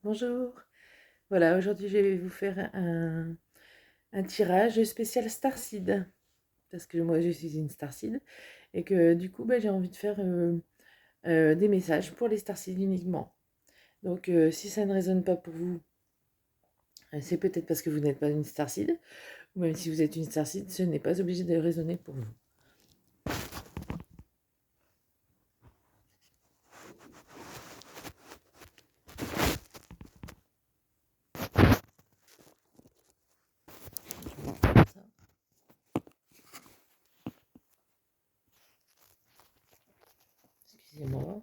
Bonjour. Voilà, aujourd'hui je vais vous faire un tirage spécial Starseed. Parce que moi je suis une Starseed. Et que du coup j'ai envie de faire des messages pour les Starseed uniquement. Donc si ça ne résonne pas pour vous, c'est peut-être parce que vous n'êtes pas une Starseed. Ou même si vous êtes une Starseed, ce n'est pas obligé de résonner pour vous. Je vais faire ça. Excusez-moi.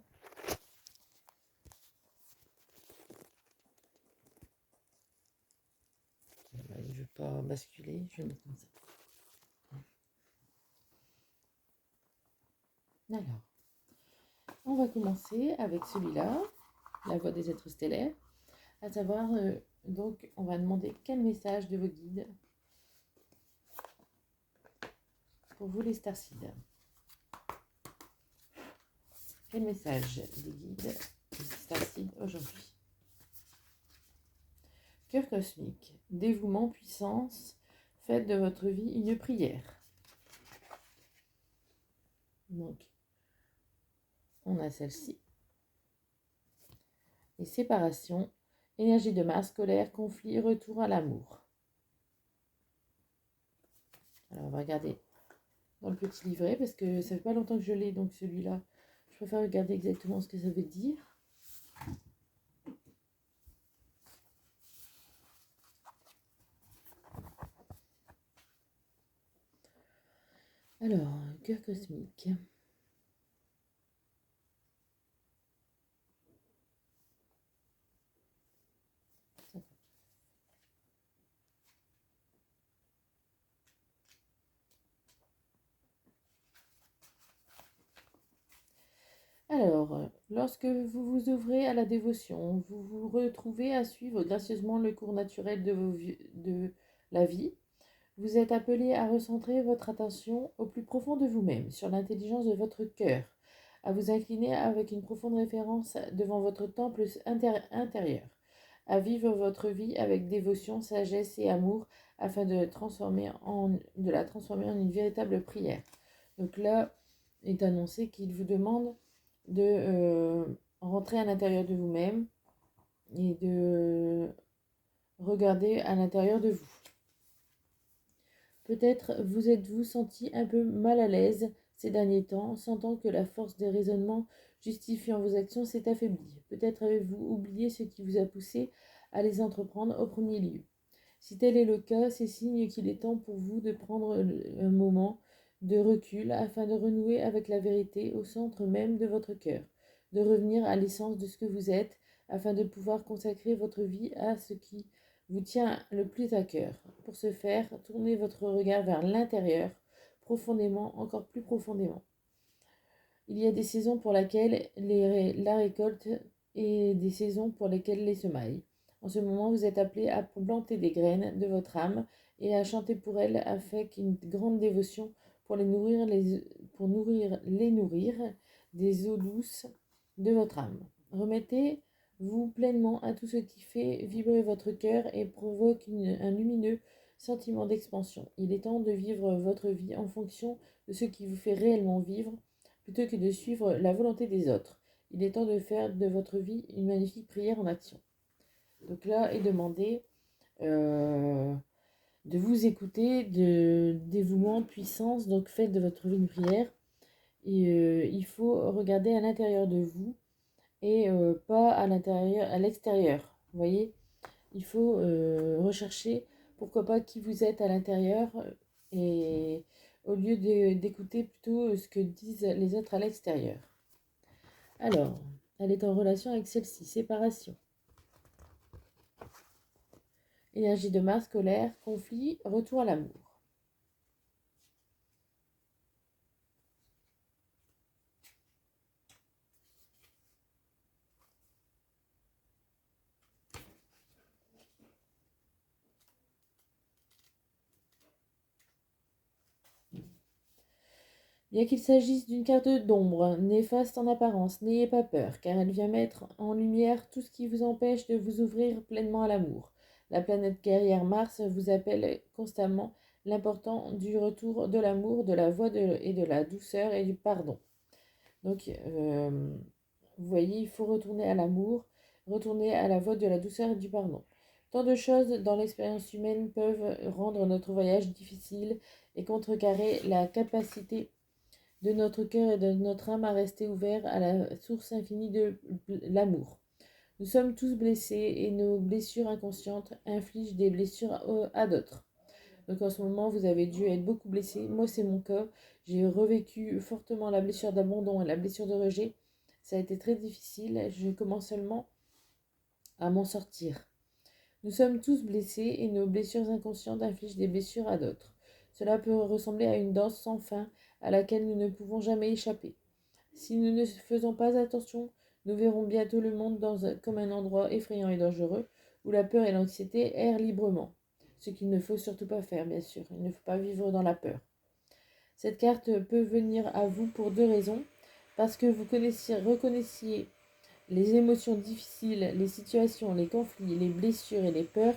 Je ne veux pas basculer, je vais mettre comme ça. Alors, on va commencer avec celui-là, la voix des êtres stellaires. À savoir, donc, on va demander quel message de vos guides pour vous les Starseed. Quel message des guides des Starseed aujourd'hui? Cœur cosmique, dévouement, puissance, faites de votre vie une prière. Donc, on a celle-ci. Et séparation, énergie de Mars, colère, conflit, retour à l'amour. Alors, on va regarder dans le petit livret parce que ça fait pas longtemps que je l'ai, donc celui-là, je préfère regarder exactement ce que ça veut dire. Alors, cœur cosmique. Alors, lorsque vous vous ouvrez à la dévotion, vous vous retrouvez à suivre gracieusement le cours naturel de la vie. Vous êtes appelé à recentrer votre attention au plus profond de vous-même, sur l'intelligence de votre cœur, à vous incliner avec une profonde référence devant votre temple intérieur, à vivre votre vie avec dévotion, sagesse et amour, afin de la transformer en une véritable prière. Donc là est annoncé qu'il vous demande de rentrer à l'intérieur de vous-même et de regarder à l'intérieur de vous. Peut-être vous êtes-vous senti un peu mal à l'aise ces derniers temps, sentant que la force des raisonnements justifiant vos actions s'est affaiblie. Peut-être avez-vous oublié ce qui vous a poussé à les entreprendre au premier lieu. Si tel est le cas, c'est signe qu'il est temps pour vous de prendre un moment de recul afin de renouer avec la vérité au centre même de votre cœur, de revenir à l'essence de ce que vous êtes afin de pouvoir consacrer votre vie à ce qui vous tient le plus à cœur. Pour ce faire, tournez votre regard vers l'intérieur, profondément, encore plus profondément. Il y a des saisons pour lesquelles la récolte et des saisons pour lesquelles les semailles. En ce moment, vous êtes appelé à planter des graines de votre âme et à chanter pour elles avec une grande dévotion pour nourrir des eaux douces de votre âme. Remettez-vous pleinement à tout ce qui fait vibrer votre cœur et provoque un lumineux sentiment d'expansion. Il est temps de vivre votre vie en fonction de ce qui vous fait réellement vivre, plutôt que de suivre la volonté des autres. Il est temps de faire de votre vie une magnifique prière en action. Donc là est demandé de vous écouter, de dévouement, de puissance. Donc faites de votre vie une prière. Et il faut regarder à l'intérieur de vous et pas à l'intérieur, à l'extérieur. Vous voyez, il faut rechercher pourquoi pas qui vous êtes à l'intérieur et au lieu d'écouter plutôt ce que disent les autres à l'extérieur. Alors, elle est en relation avec celle-ci, séparation. Énergie de Mars, colère, conflit, retour à l'amour. Bien qu'il s'agisse d'une carte d'ombre, néfaste en apparence, n'ayez pas peur, car elle vient mettre en lumière tout ce qui vous empêche de vous ouvrir pleinement à l'amour. La planète guerrière Mars vous appelle constamment l'important du retour de l'amour, de la et de la douceur et du pardon. Donc, vous voyez, il faut retourner à l'amour, retourner à la voie de la douceur et du pardon. Tant de choses dans l'expérience humaine peuvent rendre notre voyage difficile et contrecarrer la capacité de notre cœur et de notre âme à rester ouverts à la source infinie de l'amour. Nous sommes tous blessés et nos blessures inconscientes infligent des blessures à d'autres. Donc en ce moment, vous avez dû être beaucoup blessé. Moi, c'est mon cas. J'ai revécu fortement la blessure d'abandon et la blessure de rejet. Ça a été très difficile. Je commence seulement à m'en sortir. Nous sommes tous blessés et nos blessures inconscientes infligent des blessures à d'autres. Cela peut ressembler à une danse sans fin à laquelle nous ne pouvons jamais échapper. Si nous ne faisons pas attention, nous verrons bientôt le monde comme un endroit effrayant et dangereux, où la peur et l'anxiété errent librement. Ce qu'il ne faut surtout pas faire, bien sûr. Il ne faut pas vivre dans la peur. Cette carte peut venir à vous pour deux raisons. Parce que vous reconnaissiez les émotions difficiles, les situations, les conflits, les blessures et les peurs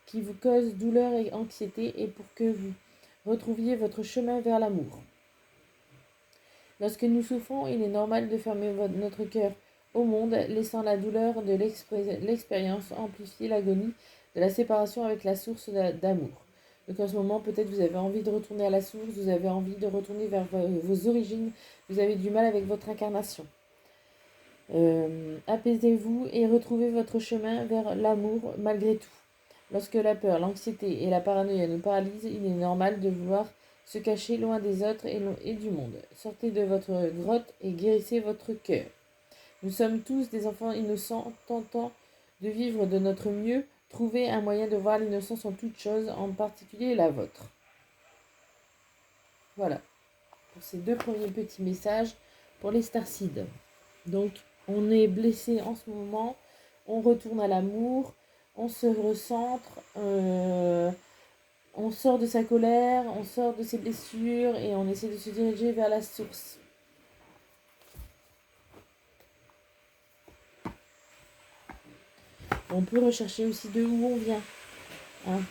qui vous causent douleur et anxiété, et pour que vous retrouviez votre chemin vers l'amour. Lorsque nous souffrons, il est normal de fermer notre cœur au monde, laissant la douleur de l'expérience amplifier l'agonie de la séparation avec la source d'amour. Donc en ce moment, peut-être vous avez envie de retourner à la source, vous avez envie de retourner vers vos origines, vous avez du mal avec votre incarnation. Apaisez-vous et retrouvez votre chemin vers l'amour malgré tout. Lorsque la peur, l'anxiété et la paranoïa nous paralysent, il est normal de vouloir se cacher loin des autres et du monde. Sortez de votre grotte et guérissez votre cœur. Nous sommes tous des enfants innocents, tentant de vivre de notre mieux. Trouvez un moyen de voir l'innocence en toutes choses, en particulier la vôtre. Voilà, pour ces deux premiers petits messages pour les starseeds. Donc, on est blessé en ce moment, on retourne à l'amour, on se recentre, on sort de sa colère, on sort de ses blessures et on essaie de se diriger vers la source. On peut rechercher aussi de où on vient. Hein.